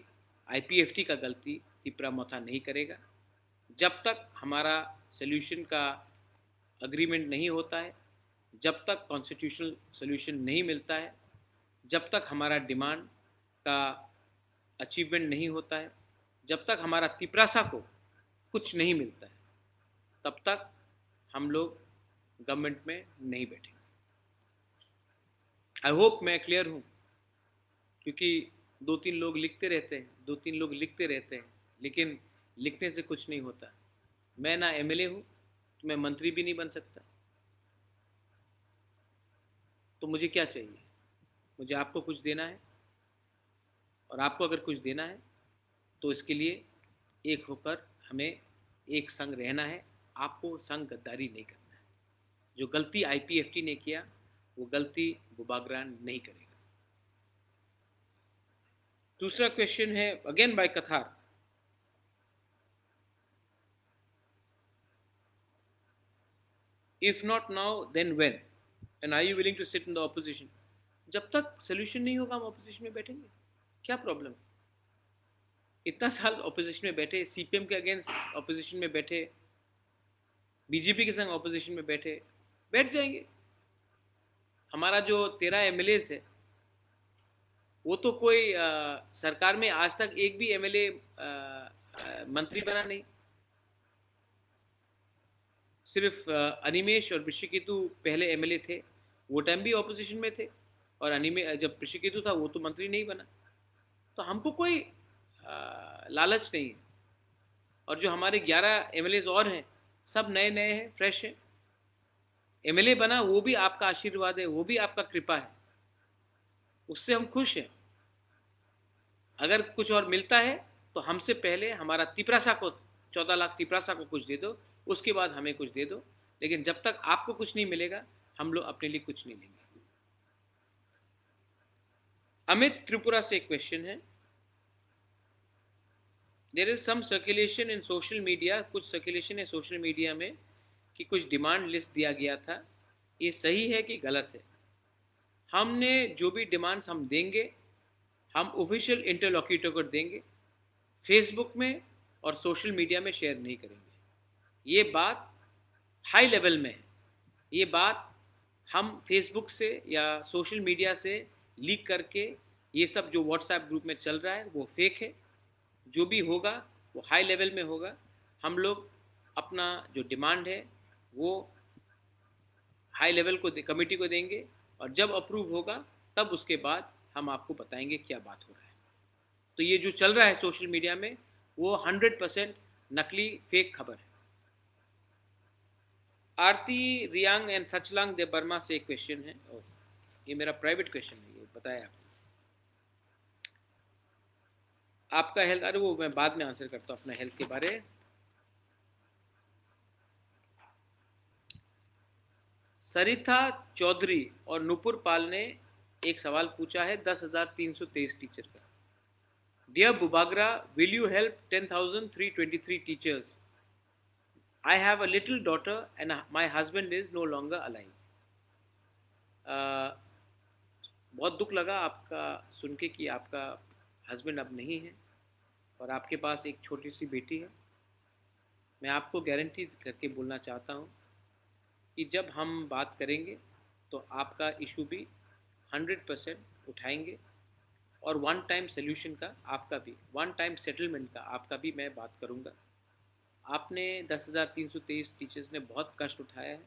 IPFT का गलती तिपरा मोथा नहीं करेगा। जब तक हमारा सोल्यूशन का अग्रीमेंट नहीं होता है, जब तक कॉन्स्टिट्यूशनल सोल्यूशन नहीं मिलता है, जब तक हमारा डिमांड का अचीवमेंट नहीं होता है, जब तक हमारा तिपरासा को कुछ नहीं मिलता है, तब तक हम लोग गवर्नमेंट में नहीं बैठेंगे। आई होप मैं क्लियर हूँ, क्योंकि 2-3 लोग लिखते रहते हैं लेकिन लिखने से कुछ नहीं होता। मैं ना MLA हूँ तो मैं मंत्री भी नहीं बन सकता। तो मुझे क्या चाहिए? मुझे आपको कुछ देना है, और आपको अगर कुछ देना है तो इसके लिए एक होकर हमें एक संग रहना है। आपको संग गद्दारी नहीं करना है। जो गलती IPFT ने किया वो गलती बुबाग्रान नहीं करेगा। दूसरा क्वेश्चन है again by Kathar. If not now then when and are you willing to sit in the opposition? जब तक सोल्यूशन नहीं होगा हम ऑपोजिशन में बैठेंगे। क्या प्रॉब्लम? इतना साल ऑपोजिशन में बैठे, CPM के अगेंस्ट ऑपोजिशन में बैठे, BJP के संग ऑपोजिशन में बैठ जाएंगे। हमारा जो 13 MLAs है वो तो कोई सरकार में आज तक एक भी MLA मंत्री बना नहीं। सिर्फ अनिमेश और ऋषिकेतु पहले MLA थे, वो टाइम भी ऑपोजिशन में थे, और जब ऋषिकेतु था वो तो मंत्री नहीं बना। तो हमको कोई लालच नहीं है। और जो हमारे 11 MLAs और हैं सब नए हैं, फ्रेश हैं। MLA बना वो भी आपका आशीर्वाद है, वो भी आपका कृपा है, उससे हम खुश हैं। अगर कुछ और मिलता है तो हमसे पहले हमारा तिपरासा को 14 लाख तिपरासा को कुछ दे दो, उसके बाद हमें कुछ दे दो। लेकिन जब तक आपको कुछ नहीं मिलेगा हम लोग अपने लिए कुछ नहीं लेंगे। अमित त्रिपुरा से एक क्वेश्चन है। There is some circulation in social media, कुछ सर्कुलेशन है सोशल मीडिया में कि कुछ डिमांड लिस्ट दिया गया था, ये सही है कि गलत है? हमने जो भी डिमांड्स हम देंगे हम ऑफिशियल इंटरलॉक्यूटर को देंगे, फेसबुक में और सोशल मीडिया में शेयर नहीं करेंगे। ये बात हाई लेवल में है। ये बात हम फेसबुक से या सोशल मीडिया से लीक करके, ये सब जो व्हाट्सएप ग्रुप में चल रहा है वो फेक है। जो भी होगा वो हाई लेवल में होगा। हम लोग अपना जो डिमांड है वो हाई लेवल को कमेटी को देंगे, और जब अप्रूव होगा तब उसके बाद हम आपको बताएंगे क्या बात हो रहा है। तो ये जो चल रहा है सोशल मीडिया में वो 100% नकली फेक खबर है। आरती Reang and Sachlang they Burma से एक क्वेश्चन है। ये मेरा प्राइवेट क्वेश्चन है, ये बताया आपको। आपका हेल्थ, अरे वो मैं बाद में आंसर करता हूँ अपना हेल्थ के बारे। सरिता चौधरी और नुपुर पाल ने एक सवाल पूछा है 10,323 टीचर का। Dear Bubagra, will you help 10,323 teachers? I have a little daughter and my husband is no longer alive. बहुत दुख लगा आपका सुन के कि आपका हस्बैंड अब नहीं है और आपके पास एक छोटी सी बेटी है। मैं आपको गारंटी करके बोलना चाहता हूँ कि जब हम बात करेंगे तो आपका इशू भी 100% उठाएंगे, और वन टाइम सोल्यूशन का आपका भी, वन टाइम सेटलमेंट का आपका भी मैं बात करूँगा। आपने 10,323 टीचर्स ने बहुत कष्ट उठाया है,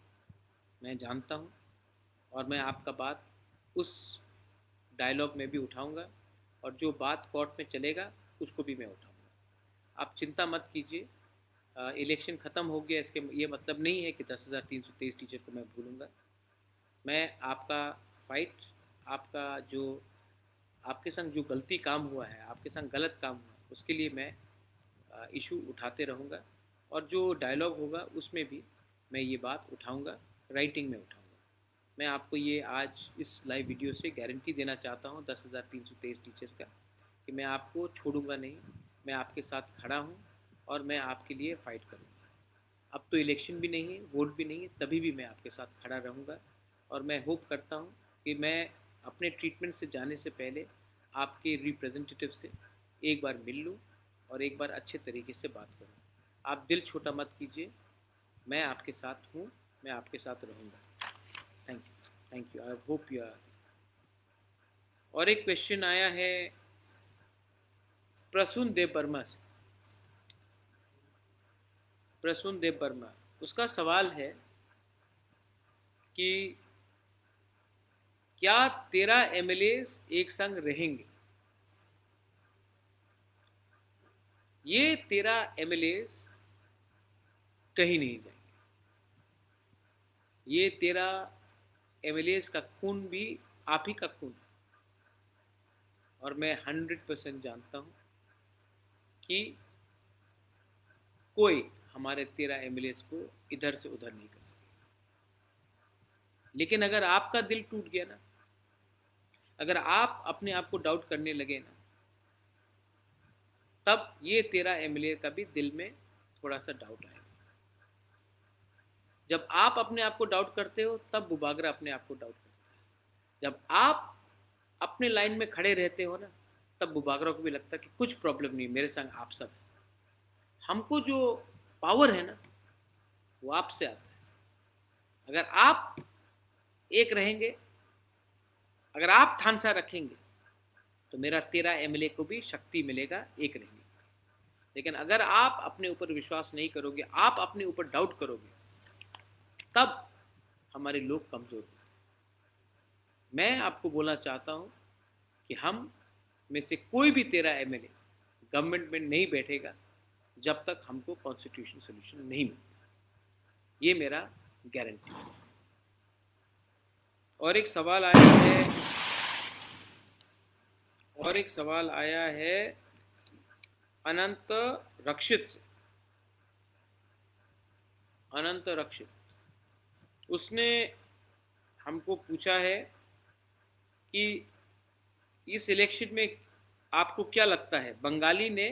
मैं जानता हूँ, और मैं आपका बात उस डायलॉग में भी उठाऊँगा, और जो बात कोर्ट में चलेगा उसको भी मैं उठाऊँगा। आप चिंता मत कीजिए। इलेक्शन ख़त्म हो गया, इसके ये मतलब नहीं है कि 10,323 टीचर को मैं भूलूँगा। मैं आपका फाइट, आपका जो आपके संग जो गलती काम हुआ है, आपके संग गलत काम हुआ है, उसके लिए मैं इशू उठाते रहूँगा, और जो डायलॉग होगा उसमें भी मैं ये बात उठाऊँगा, राइटिंग में उठाऊँगा। मैं आपको ये आज इस लाइव वीडियो से गारंटी देना चाहता हूँ 10,323 टीचर्स का कि मैं आपको छोड़ूंगा नहीं, मैं आपके साथ खड़ा हूँ और मैं आपके लिए फ़ाइट करूँगा। अब तो इलेक्शन भी नहीं है, वोट भी नहीं है, तभी भी मैं आपके साथ खड़ा रहूँगा। और मैं होप करता हूँ कि मैं अपने ट्रीटमेंट से जाने से पहले आपके रिप्रेजेंटेटिव से एक बार मिल लूँ और एक बार अच्छे तरीके से बात करूँ। आप दिल छोटा मत कीजिए, मैं आपके साथ हूँ, मैं आपके साथ रहूँगा। Thank you, I hope you are. और एक क्वेश्चन आया है प्रसून देव वर्मा से। प्रसून देव वर्मा, उसका सवाल है कि क्या 13 एमएलएज एक संग रहेंगे? ये 13 एमएलएज कहीं नहीं जाएंगे। ये 13 एमएलएज का खून भी आप ही का खून है। और मैं 100% जानता हूँ कि कोई हमारे 13 एमएलएज को इधर से उधर नहीं कर सकता। लेकिन अगर आपका दिल टूट गया ना, अगर आप अपने आप को डाउट करने लगे ना, तब ये 13 एमएलए का भी दिल में थोड़ा सा डाउट आएगा। जब आप अपने आप को डाउट करते हो, तब बुबागरा अपने आप को डाउट करता है। जब आप अपने लाइन में खड़े रहते हो ना, तब बुबागरा को भी लगता है कि कुछ प्रॉब्लम नहीं, मेरे संग आप सब हैं। हमको जो पावर है ना, वो आपसे आता है। अगर आप एक रहेंगे, अगर आप ठानसा रखेंगे, तो मेरा 13 एमएलए को भी शक्ति मिलेगा एक रहने की। लेकिन अगर आप अपने ऊपर विश्वास नहीं करोगे, आप अपने ऊपर डाउट करोगे, तब हमारे लोग कमजोर होंगे। मैं आपको बोलना चाहता हूं कि हम में से कोई भी 13 एमएलए गवर्नमेंट में नहीं बैठेगा जब तक हमको कॉन्स्टिट्यूशन सोल्यूशन नहीं मिलता। ये मेरा गारंटी है। और एक सवाल आया है अनंत रक्षित से। अनंत रक्षित, उसने हमको पूछा है कि इस इलेक्शन में आपको क्या लगता है, बंगाली ने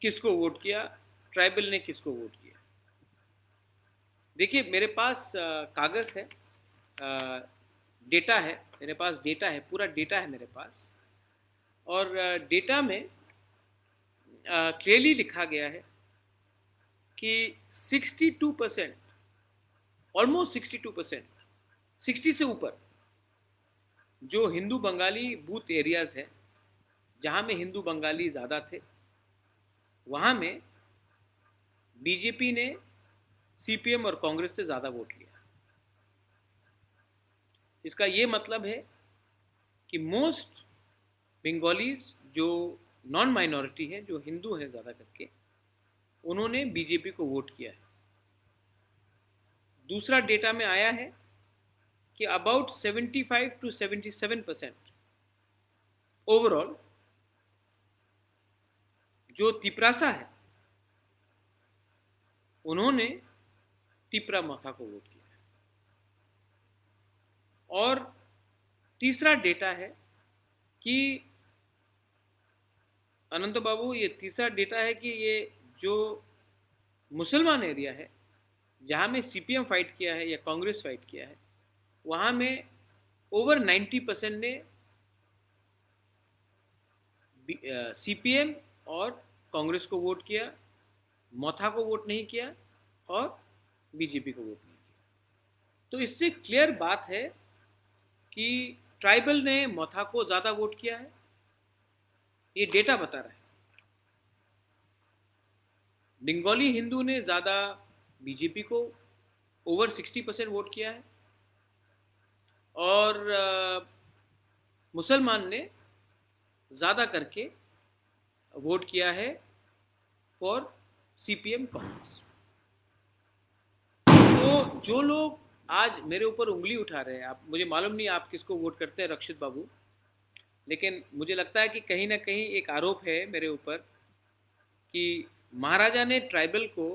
किसको वोट किया, ट्राइबल ने किसको वोट किया? देखिए, मेरे पास कागज़ है, डेटा है, मेरे पास डेटा है, पूरा डेटा है मेरे पास। और डेटा में क्लियरली लिखा गया है कि 62%, ऑलमोस्ट 62%, 60 से ऊपर जो हिंदू बंगाली बूथ एरियाज़ हैं, जहाँ में हिंदू बंगाली ज़्यादा थे, वहाँ में बीजेपी ने सीपीएम और कांग्रेस से ज़्यादा वोट लिया। इसका ये मतलब है कि मोस्ट बंगालीज जो नॉन माइनॉरिटी हैं, जो हिंदू हैं ज़्यादा करके, उन्होंने बीजेपी को वोट किया है। दूसरा डेटा में आया है कि अबाउट 75 to 77% ओवरऑल जो तिपरासा है, उन्होंने तिपरा मखा को वोट किया है। और तीसरा डेटा है कि अनंत बाबू, ये तीसरा डेटा है कि ये जो मुसलमान एरिया है, जहाँ में सीपीएम फाइट किया है या कांग्रेस फाइट किया है, वहाँ में ओवर 90% ने सीपीएम और कांग्रेस को वोट किया, मोथा को वोट नहीं किया और बीजेपी को वोट नहीं किया। तो इससे क्लियर बात है कि ट्राइबल ने मोथा को ज़्यादा वोट किया है, ये डेटा बता रहा है। बंगाली हिंदू ने ज़्यादा बीजेपी को ओवर 60% वोट किया है, और मुसलमान ने ज़्यादा करके वोट किया है फॉर सीपीएम कांग्रेस। तो जो लोग आज मेरे ऊपर उंगली उठा रहे हैं, आप, मुझे मालूम नहीं आप किसको वोट करते हैं रक्षित बाबू, लेकिन मुझे लगता है कि कहीं ना कहीं एक आरोप है मेरे ऊपर कि महाराजा ने ट्राइबल को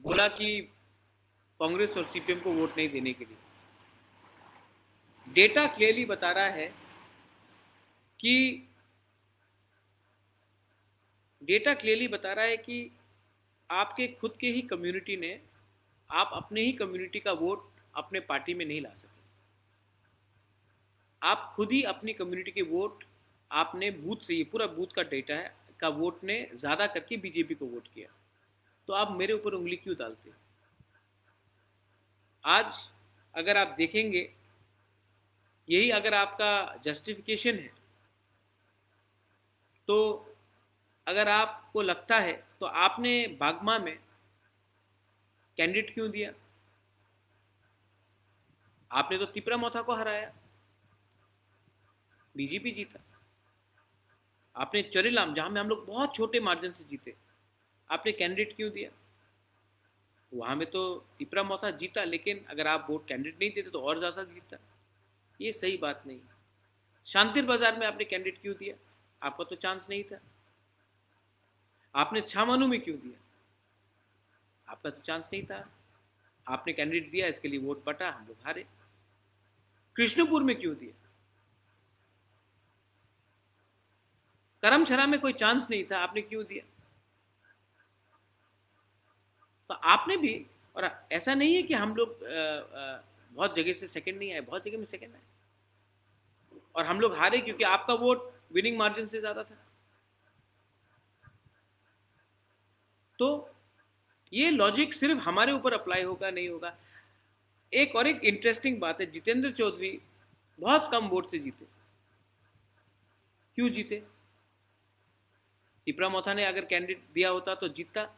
बोला कि कांग्रेस और सीपीएम को वोट नहीं देने के लिए। डेटा क्लियरली बता रहा है कि डेटा क्लियरली बता रहा है कि आपके खुद के ही कम्युनिटी ने, आप अपने ही कम्युनिटी का वोट अपने पार्टी में नहीं ला सके। आप खुद ही अपनी कम्युनिटी के वोट आपने बूथ से, ये पूरा बूथ का डेटा है, का वोट ने ज़्यादा करके बीजेपी को वोट किया। तो आप मेरे ऊपर उंगली क्यों डालते? आज अगर आप देखेंगे, यही अगर आपका जस्टिफिकेशन है, तो अगर आपको लगता है तो आपने बागमा में कैंडिडेट क्यों दिया? आपने तो तिपरा मोथा को हराया, बीजेपी जीता। आपने चोरीलाम, जहां में हम लोग बहुत छोटे मार्जिन से जीते, आपने कैंडिडेट क्यों दिया? वहां में तो तिपरा मोथा जीता, लेकिन अगर आप वोट कैंडिडेट नहीं देते तो और ज़्यादा जीता। ये सही बात नहीं। शांतिर बाजार में आपने कैंडिडेट क्यों दिया? आपका तो चांस नहीं था। आपने छामानू में क्यों दिया? आपका तो चांस नहीं था। आपने कैंडिडेट दिया, इसके लिए वोट बटा, हम लोग हारे। कृष्णपुर में क्यों दिया? करमछरा में कोई चांस नहीं था, आपने क्यों दिया? तो आपने भी, और ऐसा नहीं है कि हम लोग बहुत जगह से सेकंड नहीं आए, बहुत जगह में सेकंड आए, और हम लोग हारे क्योंकि आपका वोट विनिंग मार्जिन से ज़्यादा था। तो ये लॉजिक सिर्फ हमारे ऊपर अप्लाई होगा, नहीं होगा। एक और एक इंटरेस्टिंग बात है, जितेंद्र चौधरी बहुत कम वोट से जीते। क्यों जीते? तिपरा मोथा ने अगर कैंडिडेट दिया होता तो जीतता।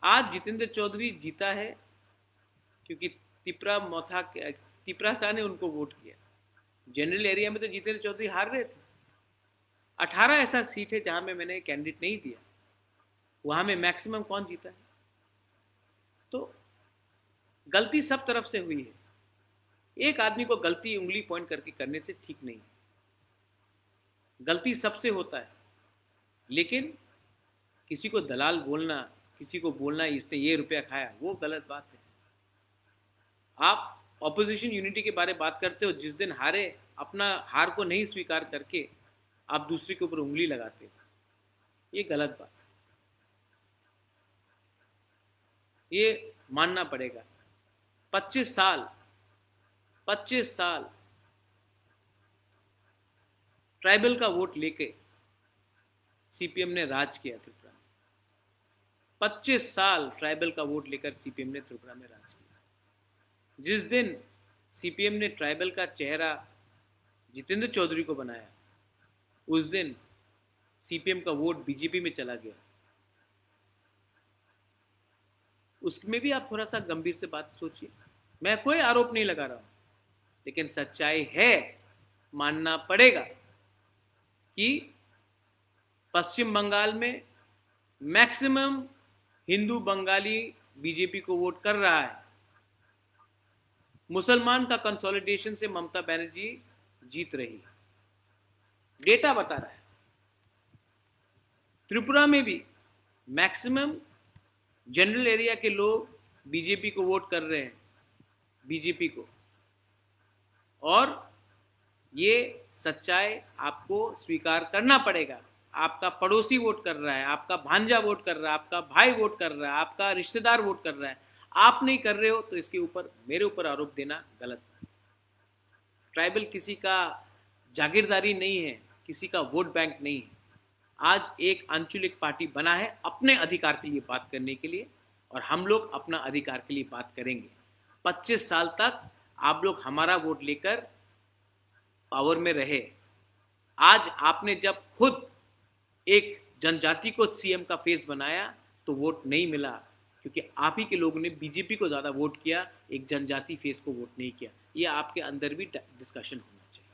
आज जितेंद्र चौधरी जीता है क्योंकि तिपरा शाह ने उनको वोट किया। जनरल एरिया में तो जितेंद्र चौधरी हार रहे थे। 18 ऐसा सीट है जहां में मैंने कैंडिडेट नहीं दिया, वहां में मैक्सिमम कौन जीता है? तो गलती सब तरफ से हुई है। एक आदमी को गलती उंगली पॉइंट करके करने से ठीक नहीं है। गलती सबसे होता है, लेकिन किसी को दलाल बोलना, किसी को बोलना इसने ये रुपया खाया, वो गलत बात है। आप ऑपोजिशन यूनिटी के बारे में बात करते हो, जिस दिन हारे अपना हार को नहीं स्वीकार करके आप दूसरे के ऊपर उंगली लगाते हो, ये गलत बात है। ये मानना पड़ेगा। 25 साल ट्राइबल का वोट लेके सीपीएम ने राज किया त्रिपुरा में। 25 साल ट्राइबल का वोट लेकर सीपीएम ने त्रिपुरा में राज किया। जिस दिन सीपीएम ने ट्राइबल का चेहरा जितेंद्र चौधरी को बनाया, उस दिन सीपीएम का वोट बीजेपी में चला गया। उसमें भी आप थोड़ा सा गंभीर से बात सोचिए। मैं कोई आरोप नहीं लगा रहा हूं, लेकिन सच्चाई है, मानना पड़ेगा कि पश्चिम बंगाल में मैक्सिमम हिंदू बंगाली बीजेपी को वोट कर रहा है। मुसलमान का कंसोलिडेशन से ममता बनर्जी जीत रही, डेटा बता रहा है। त्रिपुरा में भी मैक्सिमम जनरल एरिया के लोग बीजेपी को वोट कर रहे हैं, बीजेपी को। और ये सच्चाई आपको स्वीकार करना पड़ेगा। आपका पड़ोसी वोट कर रहा है, आपका भांजा वोट कर रहा है, आपका भाई वोट कर रहा है, आपका रिश्तेदार वोट कर रहा है, आप नहीं कर रहे हो, तो इसके ऊपर मेरे ऊपर आरोप देना गलत है। ट्राइबल किसी का जागीरदारी नहीं है, किसी का वोट बैंक नहीं है। आज एक आंचलिक पार्टी बना है अपने अधिकार के लिए बात करने के लिए, और हम लोग अपना अधिकार के लिए बात करेंगे। 25 साल तक आप लोग हमारा वोट लेकर पावर में रहे। आज आपने जब खुद एक जनजाति को सीएम का फेस बनाया तो वोट नहीं मिला, क्योंकि आप ही के लोगों ने बीजेपी को ज़्यादा वोट किया, एक जनजाति फेस को वोट नहीं किया। ये आपके अंदर भी डिस्कशन होना चाहिए।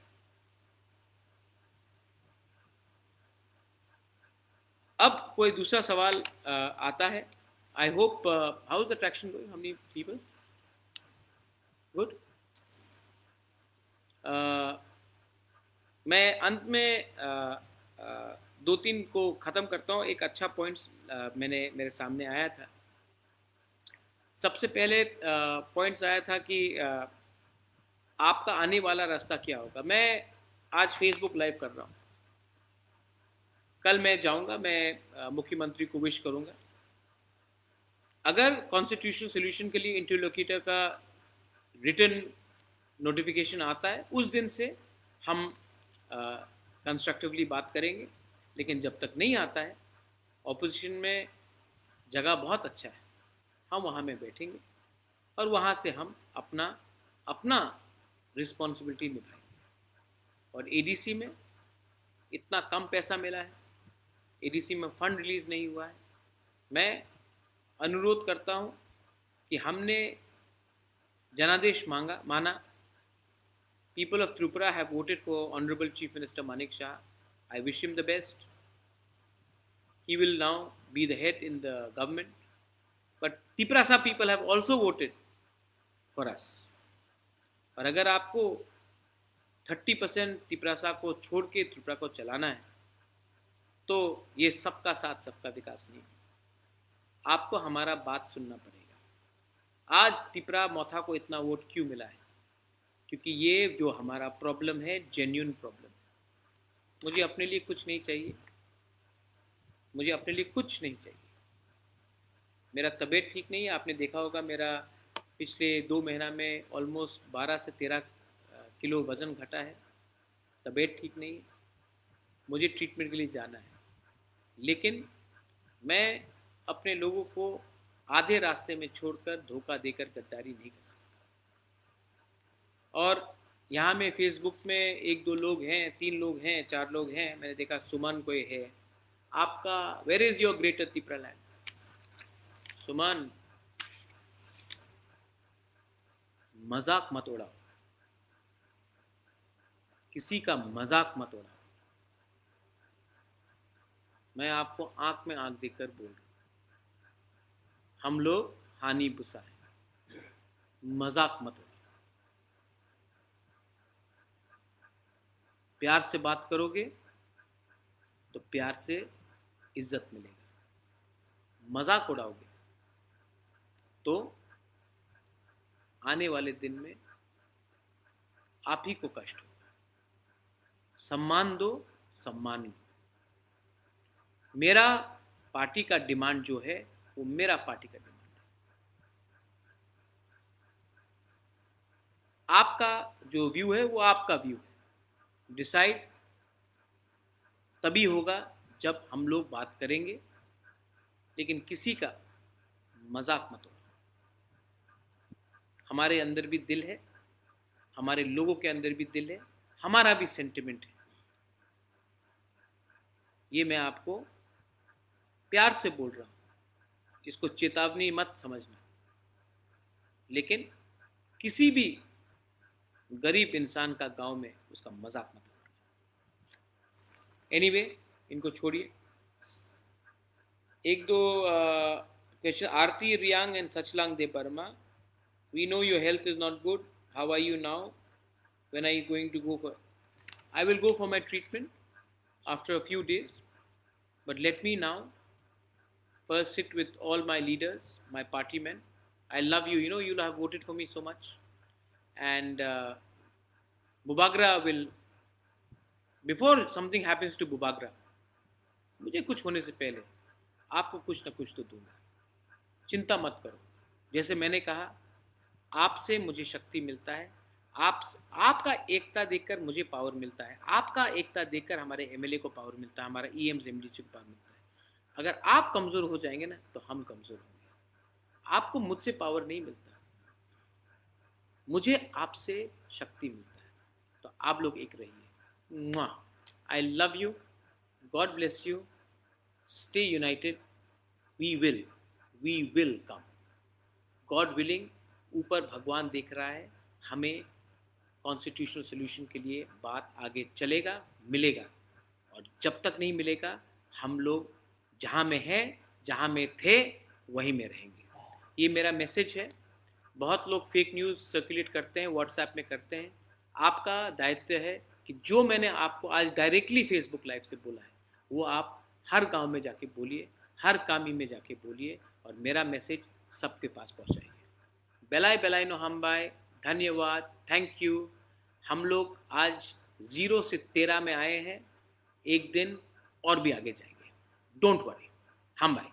अब कोई दूसरा सवाल आता है। I hope how is the traction going, how many people? Good. मैं अंत में 2-3 को ख़त्म करता हूँ। एक अच्छा पॉइंट्स मेरे सामने आया था। सबसे पहले पॉइंट्स आया था कि आपका आने वाला रास्ता क्या होगा। मैं आज फेसबुक लाइव कर रहा हूँ, कल मैं जाऊंगा, मैं मुख्यमंत्री को विश करूंगा। अगर कॉन्स्टिट्यूशनल सोल्यूशन के लिए इंटरलोक्यूटर का रिटन नोटिफिकेशन आता है, उस दिन से हम कंस्ट्रक्टिवली बात करेंगे। लेकिन जब तक नहीं आता है, ऑपोजिशन में जगह बहुत अच्छा है, हम वहाँ में बैठेंगे और वहाँ से हम अपना रिस्पॉन्सिबिलिटी निभाएंगे। और एडीसी में इतना कम पैसा मिला है, एडीसी में फंड रिलीज़ नहीं हुआ है। मैं अनुरोध करता हूँ कि हमने जनादेश माना। People of Tripura have voted for Honorable Chief Minister Manik Shah. I wish him the best. He will now be the head in the government. But Tiprasa people have also voted for us. और अगर आपको 30% तिपरासा को छोड़ के त्रिपुरा को चलाना है, तो ये सबका साथ सबका विकास नहीं है। आपको हमारा बात सुनना पड़ेगा। आज त्रिपुरा मोथा को इतना वोट क्यों मिला है? क्योंकि ये जो हमारा प्रॉब्लम है, जेन्युइन प्रॉब्लम। मुझे अपने लिए कुछ नहीं चाहिए, मुझे अपने लिए कुछ नहीं चाहिए। मेरा तबीयत ठीक नहीं है, आपने देखा होगा मेरा पिछले 2 महीना में ऑलमोस्ट 12 से 13 किलो वज़न घटा है। तबीयत ठीक नहीं है, मुझे ट्रीटमेंट के लिए जाना है। लेकिन मैं अपने लोगों को आधे रास्ते में छोड़कर, धोखा देकर गद्दारी नहीं कर सकता। और यहाँ में फेसबुक में 1-2 लोग हैं, 3 लोग हैं, 4 लोग हैं, मैंने देखा सुमन कोई है। आपका where is your greater Tripura land? Suman, मजाक मत उड़ाओ, किसी का मजाक मत उड़ाओ। मैं आपको आंख में आंख देकर बोल रहा हूँ, हम लोग हानि बुसा है, मजाक मत उड़ाओ। प्यार से बात करोगे तो प्यार से इज्जत मिलेगा। मजाक उड़ाओगे तो आने वाले दिन में आप ही को कष्ट होगा। सम्मान दो, सम्मान लो। मेरा पार्टी का डिमांड जो है वो मेरा पार्टी का डिमांड है। आपका जो व्यू है वो आपका व्यू है। डिसाइड तभी होगा जब हम लोग बात करेंगे, लेकिन किसी का मजाक मत उड़ाओ। हमारे अंदर भी दिल है, हमारे लोगों के अंदर भी दिल है, हमारा भी सेंटिमेंट है। ये मैं आपको प्यार से बोल रहा हूँ, इसको चेतावनी मत समझना। लेकिन किसी भी गरीब इंसान का गांव में उसका मजाक मत उड़ाना। एनीवे, इनको छोड़िए। 1-2 question. Aarti Reang and Sachlang Debbarma, we know your health is not good. How are you now? When are you going to go for? I will go for my treatment after a few days. But let me now first sit with all my leaders, my party men. I love you. You know, you have voted for me so much. And Bubagra will, before something happens to Bubagra, मुझे कुछ होने से पहले आपको कुछ ना कुछ तो दूंगा। चिंता मत करो। जैसे मैंने कहा, आपसे मुझे शक्ति मिलता है, आपका एकता देखकर मुझे पावर मिलता है, आपका एकता देखकर हमारे एमएलए को पावर मिलता है, हमारा ईएम्स एमडीसी को पावर मिलता है। अगर आप कमज़ोर हो जाएंगे ना, तो हम कमज़ोर होंगे। आपको मुझसे पावर नहीं मिलता, मुझे आपसे शक्ति मिलता है। तो आप लोग एक रहिए। I love you, God bless you, stay united, we will come, God willing. ऊपर भगवान देख रहा है, हमें कॉन्स्टिट्यूशनल सोल्यूशन के लिए बात आगे चलेगा, मिलेगा। और जब तक नहीं मिलेगा, हम लोग जहाँ में हैं, जहाँ में थे, वहीं में रहेंगे। ये मेरा मैसेज है। बहुत लोग फेक न्यूज़ सर्कुलेट करते हैं, व्हाट्सएप में करते हैं। आपका दायित्व है कि जो मैंने आपको आज डायरेक्टली फेसबुक लाइव से बोला है, वो आप हर गांव में जाके बोलिए, हर कामी में जाके बोलिए, और मेरा मैसेज सबके पास पहुंचाइए। बेलाय बेलाय नो हम बाय, धन्यवाद, थैंक यू। हम लोग आज 0 से 13 में आए हैं। एक दिन और भी आगे जाएंगे, डोंट वरी, हम भाई।